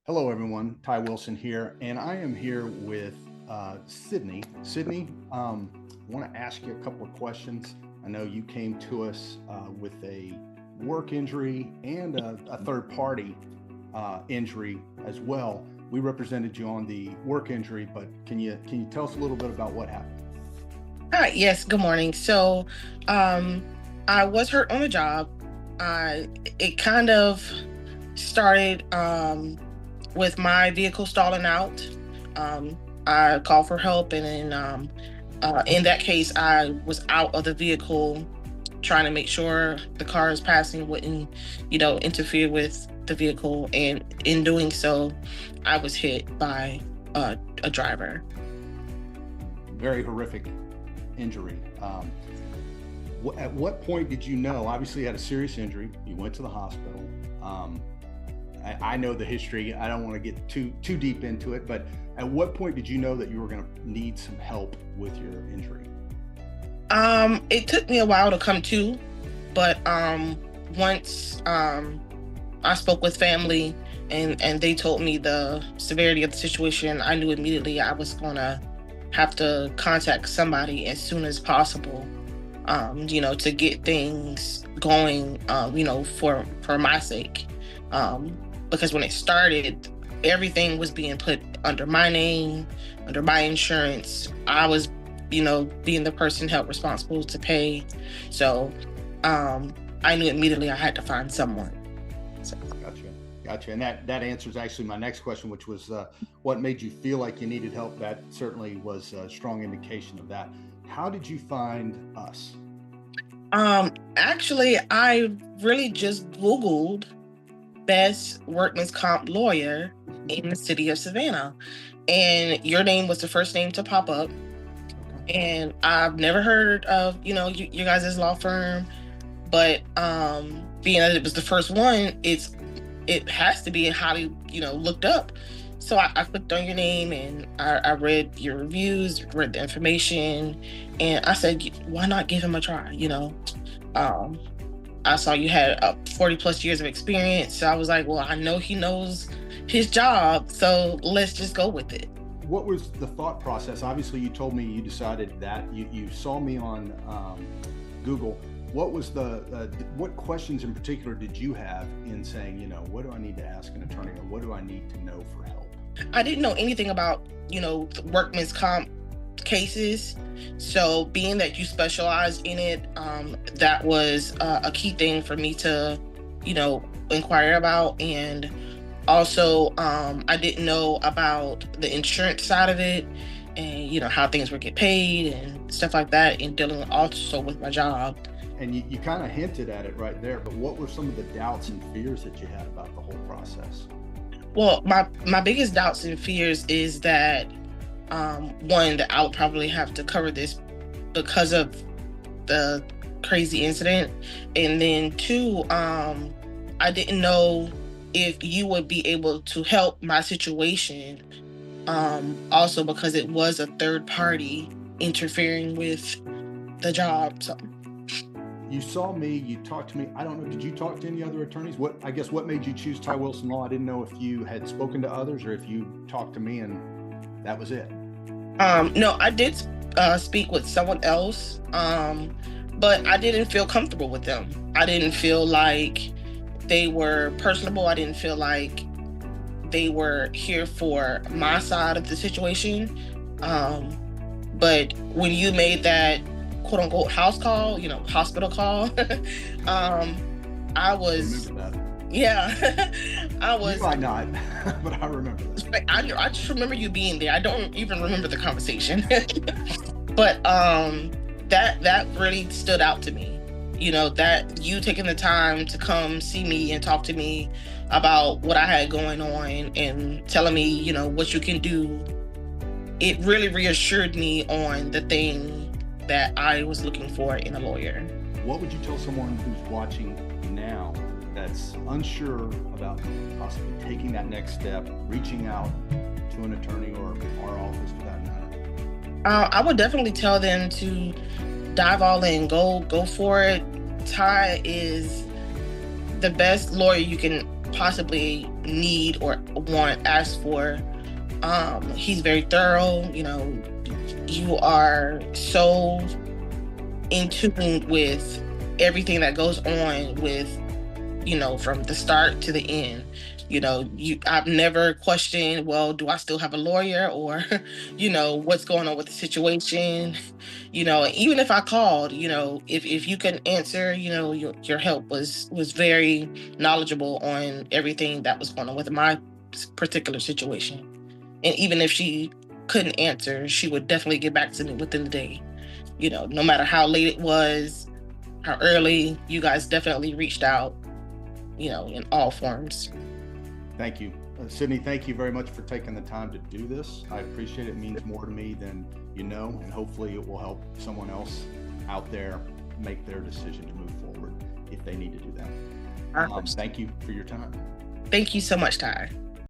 Hello, everyone. Ty Wilson here, and I am here with Sydney. Sydney, I want to ask you a couple of questions. I know you came to us with a work injury and a third-party injury as well. We represented you on the work injury, but can you tell us a little bit about what happened? Hi, yes, good morning. So, I was hurt on the job. It kind of started with my vehicle stalling out. I called for help, and then in that case, I was out of the vehicle trying to make sure the cars passing wouldn't, interfere with the vehicle. And in doing so, I was hit by a driver. Very horrific injury. At what point did you know? Obviously, you had a serious injury. You went to the hospital. I know the history. I don't want to get too deep into it, but at what point did you know that you were going to need some help with your injury? It took me a while to come to, but once I spoke with family and they told me the severity of the situation, I knew immediately I was going to have to contact somebody as soon as possible, to get things going, for my sake. Because when it started, everything was being put under my name, under my insurance. I was, being the person held responsible to pay. So I knew immediately I had to find someone. So. Gotcha. And that answers actually my next question, which was what made you feel like you needed help? That certainly was a strong indication of that. How did you find us? Actually, I really just Googled best workman's comp lawyer in the city of Savannah, and your name was the first name to pop up. And I've never heard of, you guys' law firm, but being that it was the first one, it has to be highly, looked up. So I clicked on your name, and I read your reviews, read the information, and I said, why not give him a try? I saw you had 40 plus years of experience. So I was like, well, I know he knows his job, so let's just go with it. What was the thought process? Obviously, you told me you decided that you saw me on Google. What was what questions in particular did you have in saying, what do I need to ask an attorney, or what do I need to know for help? I didn't know anything about, workman's comp cases. So being that you specialized in it, that was a key thing for me to, inquire about. And also, I didn't know about the insurance side of it, and, how things would get paid and stuff like that, and dealing also with my job. And you kind of hinted at it right there, but what were some of the doubts and fears that you had about the whole process? Well, my biggest doubts and fears is that, one, that I would probably have to cover this because of the crazy incident. And then two, I didn't know if you would be able to help my situation, also because it was a third party interfering with the job. So. You saw me, you talked to me. I don't know, did you talk to any other attorneys? What made you choose Ty Wilson Law? I didn't know if you had spoken to others or if you talked to me and that was it. No, I did speak with someone else, but I didn't feel comfortable with them. I didn't feel like they were personable. I didn't feel like they were here for my side of the situation. But when you made that quote unquote house call, hospital call, I was, yeah, I was. You might not, but I remember that. I just remember you being there. I don't even remember the conversation, but that really stood out to me. That you taking the time to come see me and talk to me about what I had going on and telling me, what you can do. It really reassured me on the thing that I was looking for in a lawyer. What would you tell someone who's watching now that's unsure about possibly taking that next step, reaching out to an attorney or our office for that matter? I would definitely tell them to dive all in, go for it. Ty is the best lawyer you can possibly need or want, ask for. He's very thorough. You are so in tune with everything that goes on with, from the start to the end. I've never questioned, well, do I still have a lawyer, or, what's going on with the situation? Even if I called, if you couldn't answer, your help was very knowledgeable on everything that was going on with my particular situation. And even if she couldn't answer, she would definitely get back to me within the day. No matter how late it was, how early, you guys definitely reached out, in all forms. Thank you. Sydney, thank you very much for taking the time to do this. I appreciate it. It means more to me than and hopefully it will help someone else out there make their decision to move forward if they need to do that. Thank you for your time. Thank you so much, Ty.